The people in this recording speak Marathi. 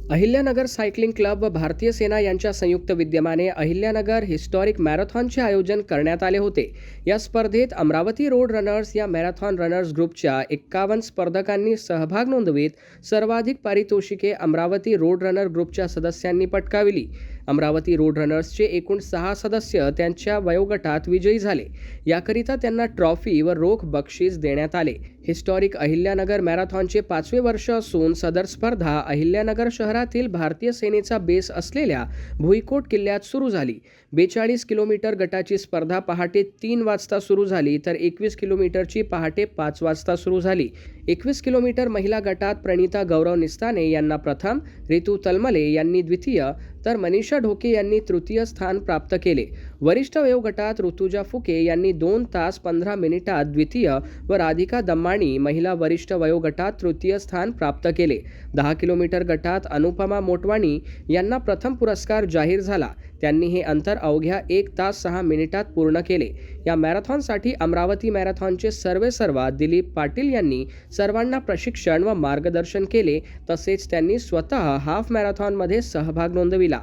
अहिल्यानगर सायकलिंग क्लब व भारतीय सेना यांच्या संयुक्त विद्यमाने अहिल्यानगर हिस्टॉरिक मॅरेथॉनचे आयोजन करण्यात आले होते। या स्पर्धेत अमरावती रोड रनर्स या मॅरेथॉन रनर्स ग्रुपच्या 51 स्पर्धकांनी सहभाग नोंदवित सर्वाधिक पारितोषिके अमरावती रोड रनर ग्रुपच्या सदस्यांनी पटकाविली। अमरावती रोड रनर्सचे एकूण 6 सदस्य त्यांच्या वयोगटात विजयी झाले। याकरिता त्यांना ट्रॉफी व रोख बक्षीस देण्यात आले। हिस्टॉरिक अहिल्यानगर मॅरेथॉनचे 5वे वर्ष असून सदर स्पर्धा अहिल्यानगर शहरातील भारतीय सेनेचा बेस असलेल्या भुईकोट किल्ल्यात सुरू झाली। 42 किलोमीटर गटाची स्पर्धा पहाटे 3 वाजता सुरू झाली, तर 21 किलोमीटरची पहाटे 5 वाजता सुरू झाली। 21 किलोमीटर महिला गटात प्रणिता गौरव निस्ताने यांना प्रथम, रितू तलमले यांनी द्वितीय, तर मनीषा ढोके यांनी तृतीय स्थान प्राप्त केले। वरिष्ठ वयोगटात ऋतुजा फुके यांनी 2 तास 15 मिनिटात द्वितीय व राधिका दम्माणी महिला वरिष्ठ वयोगटात तृतीय स्थान प्राप्त केले। 10 किलोमीटर गटात अनुपमा मोटवाणी यांना प्रथम पुरस्कार जाहीर झाला। त्यांनी हे अंतर अवघ्या 1 तास 6 मिनिटात पूर्ण केले। या मॅरेथॉनसाठी अमरावती मॅरेथॉनचे सर्वेसर्वा दिलीप पाटील यांनी सर्वांना प्रशिक्षण व मार्गदर्शन केले, तसेच त्यांनी स्वतः हाफ मॅरेथॉनमध्ये सहभाग नोंदविला।